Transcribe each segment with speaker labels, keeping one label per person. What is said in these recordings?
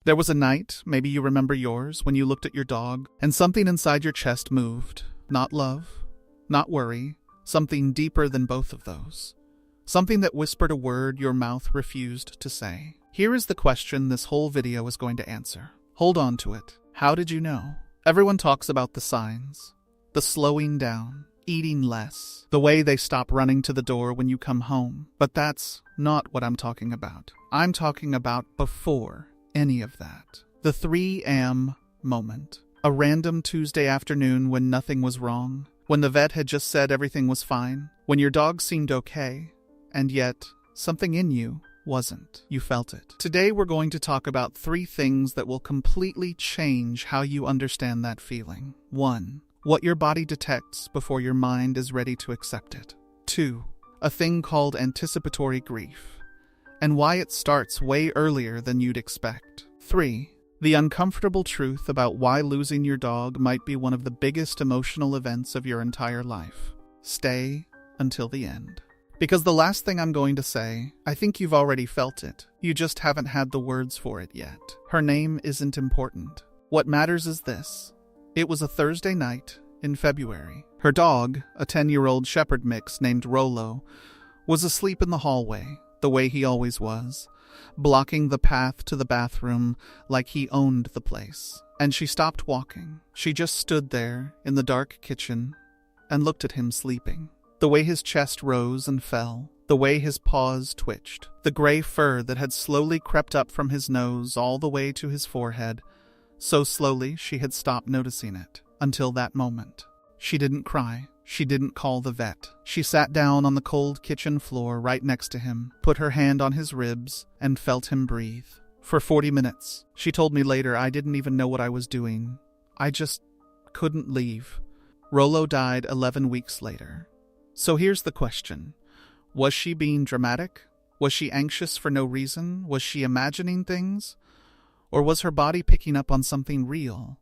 Speaker 1: There was a night, maybe you remember yours, when you looked at your dog and something inside your chest moved. Not love, not worry, something deeper than both of those. Something that whispered a word your mouth refused to say. Here is the question this whole video is going to answer. Hold on to it. How did you know? Everyone talks about the signs. The slowing down, eating less, the way they stop running to the door when you come home. But that's not what I'm talking about. I'm talking about before any of that. The 3 a.m. moment. A random Tuesday afternoon when nothing was wrong, when the vet had just said everything was fine, when your dog seemed okay, and yet something in you wasn't. You felt it. Today we're going to talk about 3 things that will completely change how you understand that feeling. 1. What your body detects before your mind is ready to accept it. 2. A thing called anticipatory grief, and why it starts way earlier than you'd expect. 3. The uncomfortable truth about why losing your dog might be one of the biggest emotional events of your entire life. Stay until the end. Because the last thing I'm going to say, I think you've already felt it. You just haven't had the words for it yet. Her name isn't important. What matters is this. It was a Thursday night in February. Her dog, a 10-year-old shepherd mix named Rollo, was asleep in the hallway, the way he always was, blocking the path to the bathroom like he owned the place. And she stopped walking. She just stood there in the dark kitchen and looked at him sleeping. The way his chest rose and fell, the way his paws twitched, the gray fur that had slowly crept up from his nose all the way to his forehead, so slowly she had stopped noticing it. Until that moment. She didn't cry. She didn't call the vet. She sat down on the cold kitchen floor right next to him, put her hand on his ribs, and felt him breathe. For 40 minutes. She told me later I didn't even know what I was doing. I just couldn't leave. Rollo died 11 weeks later. So here's the question. Was she being dramatic? Was she anxious for no reason? Was she imagining things? Or was her body picking up on something real?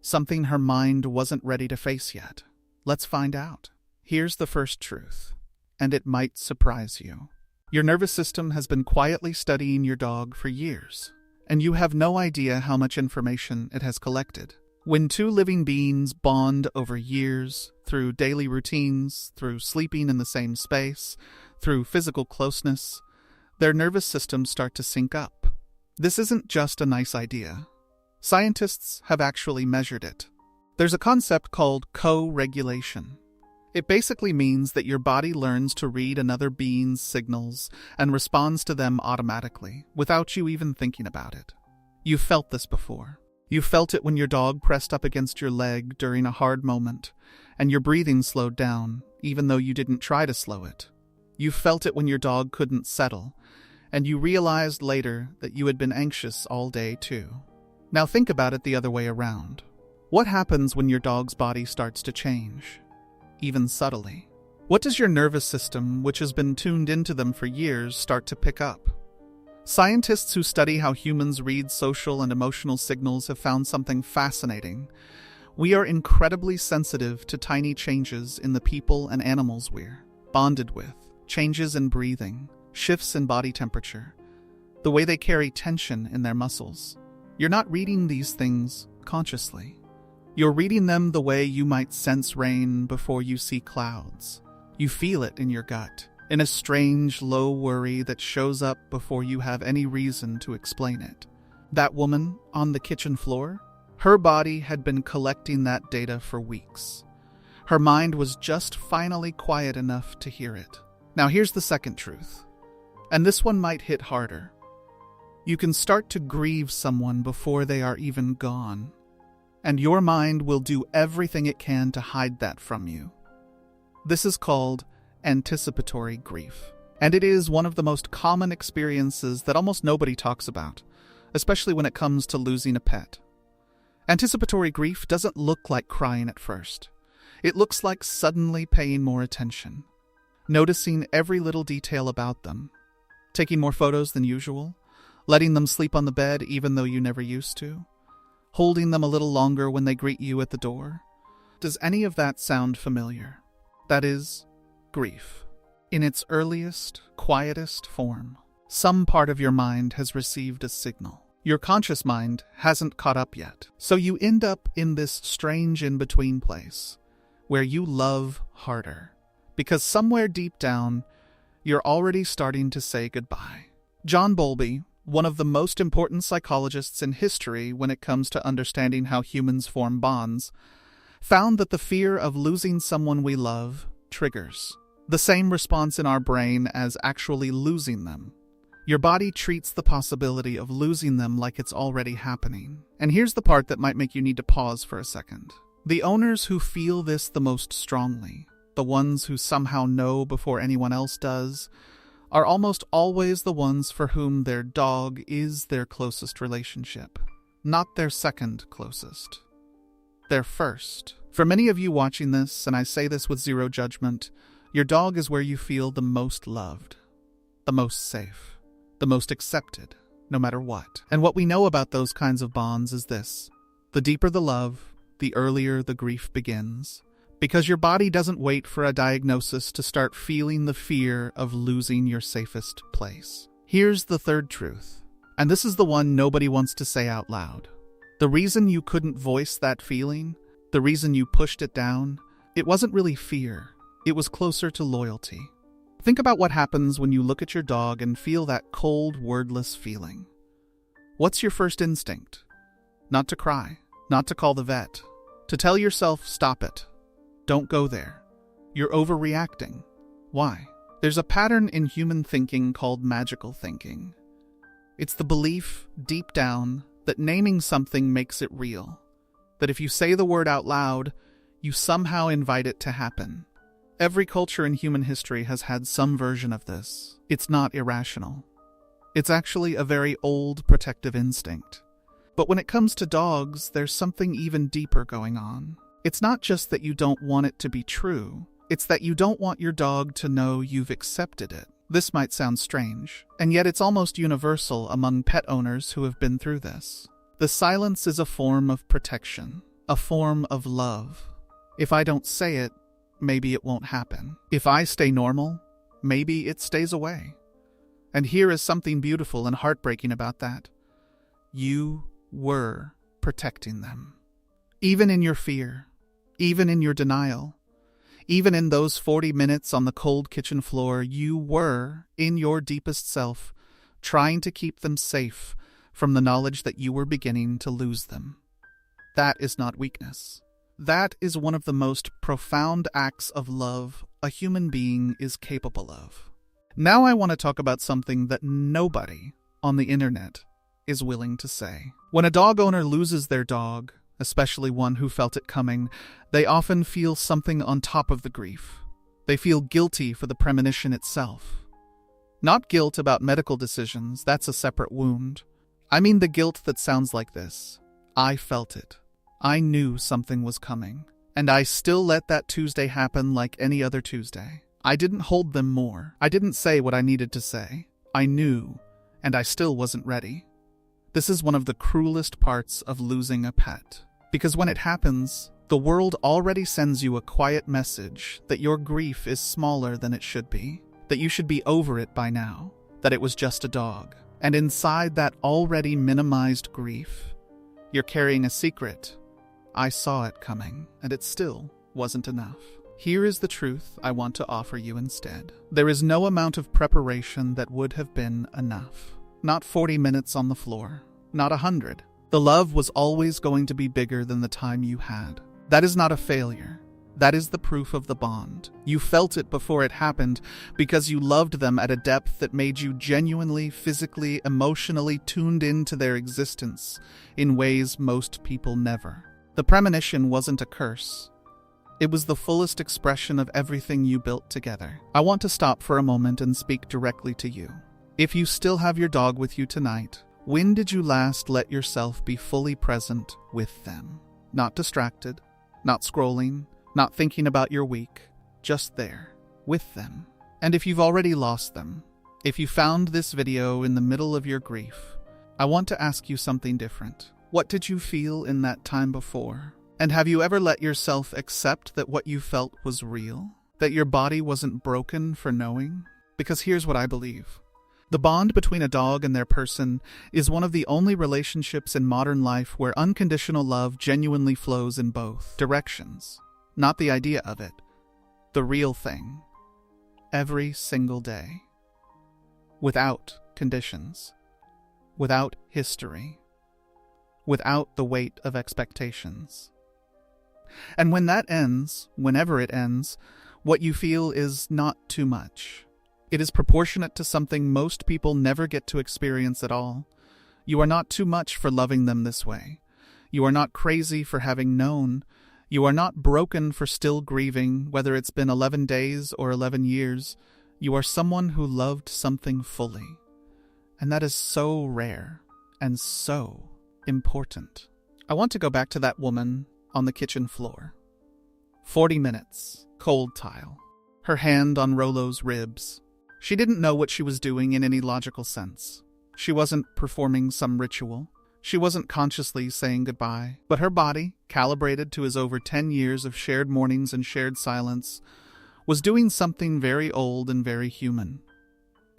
Speaker 1: Something her mind wasn't ready to face yet? Let's find out. Here's the first truth, and it might surprise you. Your nervous system has been quietly studying your dog for years, and you have no idea how much information it has collected. When 2 living beings bond over years, through daily routines, through sleeping in the same space, through physical closeness, their nervous systems start to sync up. This isn't just a nice idea. Scientists have actually measured it. There's a concept called co-regulation. It basically means that your body learns to read another being's signals and responds to them automatically, without you even thinking about it. You've felt this before. You felt it when your dog pressed up against your leg during a hard moment, and your breathing slowed down, even though you didn't try to slow it. You felt it when your dog couldn't settle, and you realized later that you had been anxious all day too. Now think about it the other way around. What happens when your dog's body starts to change, even subtly? What does your nervous system, which has been tuned into them for years, start to pick up? Scientists who study how humans read social and emotional signals have found something fascinating. We are incredibly sensitive to tiny changes in the people and animals we're bonded with, changes in breathing, shifts in body temperature, the way they carry tension in their muscles. You're not reading these things consciously. You're reading them the way you might sense rain before you see clouds. You feel it in your gut, in a strange, low worry that shows up before you have any reason to explain it. That woman on the kitchen floor, her body had been collecting that data for weeks. Her mind was just finally quiet enough to hear it. Now here's the second truth, and this one might hit harder. You can start to grieve someone before they are even gone, and your mind will do everything it can to hide that from you. This is called anticipatory grief, and it is one of the most common experiences that almost nobody talks about, especially when it comes to losing a pet. Anticipatory grief doesn't look like crying at first. It looks like suddenly paying more attention, noticing every little detail about them, taking more photos than usual, letting them sleep on the bed even though you never used to, holding them a little longer when they greet you at the door. Does any of that sound familiar? That is grief. In its earliest, quietest form, some part of your mind has received a signal. Your conscious mind hasn't caught up yet. So you end up in this strange in-between place where you love harder, because somewhere deep down, you're already starting to say goodbye. John Bowlby, one of the most important psychologists in history when it comes to understanding how humans form bonds, found that the fear of losing someone we love triggers the same response in our brain as actually losing them. Your body treats the possibility of losing them like it's already happening. And here's the part that might make you need to pause for a second. The owners who feel this the most strongly, the ones who somehow know before anyone else does, are almost always the ones for whom their dog is their closest relationship. Not their second closest. Their first. For many of you watching this, and I say this with zero judgment, your dog is where you feel the most loved, the most safe, the most accepted, no matter what. And what we know about those kinds of bonds is this: the deeper the love, the earlier the grief begins. Because your body doesn't wait for a diagnosis to start feeling the fear of losing your safest place. Here's the third truth, and this is the one nobody wants to say out loud. The reason you couldn't voice that feeling, the reason you pushed it down, it wasn't really fear. It was closer to loyalty. Think about what happens when you look at your dog and feel that cold, wordless feeling. What's your first instinct? Not to cry, not to call the vet, to tell yourself, stop it. Don't go there. You're overreacting. Why? There's a pattern in human thinking called magical thinking. It's the belief, deep down, that naming something makes it real. That if you say the word out loud, you somehow invite it to happen. Every culture in human history has had some version of this. It's not irrational. It's actually a very old protective instinct. But when it comes to dogs, there's something even deeper going on. It's not just that you don't want it to be true. It's that you don't want your dog to know you've accepted it. This might sound strange, and yet it's almost universal among pet owners who have been through this. The silence is a form of protection, a form of love. If I don't say it, maybe it won't happen. If I stay normal, maybe it stays away. And here is something beautiful and heartbreaking about that. You were protecting them. Even in your fear, even in your denial, even in those 40 minutes on the cold kitchen floor, you were, in your deepest self, trying to keep them safe from the knowledge that you were beginning to lose them. That is not weakness. That is one of the most profound acts of love a human being is capable of. Now I want to talk about something that nobody on the internet is willing to say. When a dog owner loses their dog, especially one who felt it coming, they often feel something on top of the grief. They feel guilty for the premonition itself. Not guilt about medical decisions, that's a separate wound. I mean the guilt that sounds like this. I felt it. I knew something was coming, and I still let that Tuesday happen like any other Tuesday. I didn't hold them more. I didn't say what I needed to say. I knew, and I still wasn't ready. This is one of the cruelest parts of losing a pet, because when it happens, the world already sends you a quiet message that your grief is smaller than it should be, that you should be over it by now, that it was just a dog. And inside that already minimized grief, you're carrying a secret. I saw it coming, and it still wasn't enough. Here is the truth I want to offer you instead. There is no amount of preparation that would have been enough. Not 40 minutes on the floor, not 100. The love was always going to be bigger than the time you had. That is not a failure. That is the proof of the bond. You felt it before it happened because you loved them at a depth that made you genuinely, physically, emotionally tuned into their existence in ways most people never. The premonition wasn't a curse. It was the fullest expression of everything you built together. I want to stop for a moment and speak directly to you. If you still have your dog with you tonight, when did you last let yourself be fully present with them? Not distracted, not scrolling, not thinking about your week, just there, with them. And if you've already lost them, if you found this video in the middle of your grief, I want to ask you something different. What did you feel in that time before? And have you ever let yourself accept that what you felt was real? That your body wasn't broken for knowing? Because here's what I believe. The bond between a dog and their person is one of the only relationships in modern life where unconditional love genuinely flows in both directions. Not the idea of it, the real thing. Every single day. Without conditions. Without history. Without the weight of expectations. And when that ends, whenever it ends, what you feel is not too much. It is proportionate to something most people never get to experience at all. You are not too much for loving them this way. You are not crazy for having known. You are not broken for still grieving, whether it's been 11 days or 11 years. You are someone who loved something fully. And that is so rare and so important. I want to go back to that woman on the kitchen floor. 40 minutes, cold tile. Her hand on Rolo's ribs. She didn't know what she was doing in any logical sense. She wasn't performing some ritual. She wasn't consciously saying goodbye. But her body, calibrated to his over 10 years of shared mornings and shared silence, was doing something very old and very human.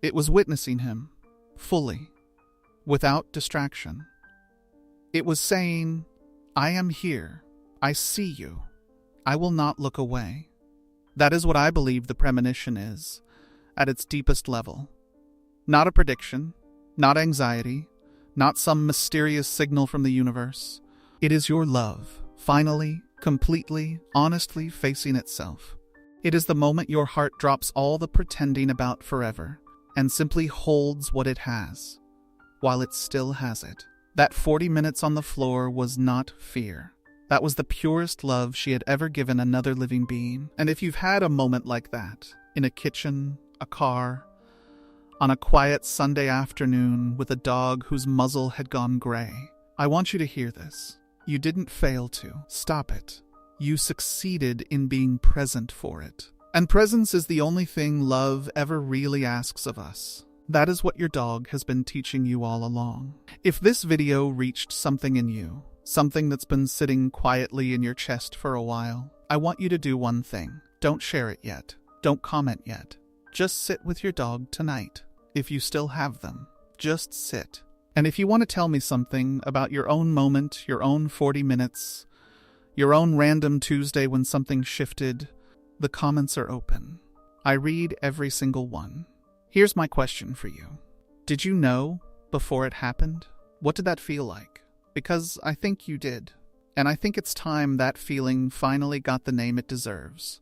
Speaker 1: It was witnessing him, fully, without distraction. It was saying, I am here. I see you. I will not look away. That is what I believe the premonition is. At its deepest level. Not a prediction, not anxiety, not some mysterious signal from the universe. It is your love, finally, completely, honestly facing itself. It is the moment your heart drops all the pretending about forever and simply holds what it has, while it still has it. That 40 minutes on the floor was not fear. That was the purest love she had ever given another living being. And if you've had a moment like that, in a kitchen, a car, on a quiet Sunday afternoon with a dog whose muzzle had gone gray, I want you to hear this. You didn't fail to. Stop it. You succeeded in being present for it. And presence is the only thing love ever really asks of us. That is what your dog has been teaching you all along. If this video reached something in you, something that's been sitting quietly in your chest for a while, I want you to do one thing. Don't share it yet. Don't comment yet. Just sit with your dog tonight, if you still have them. Just sit. And if you want to tell me something about your own moment, your own 40 minutes, your own random Tuesday when something shifted, the comments are open. I read every single one. Here's my question for you. Did you know before it happened? What did that feel like? Because I think you did. And I think it's time that feeling finally got the name it deserves.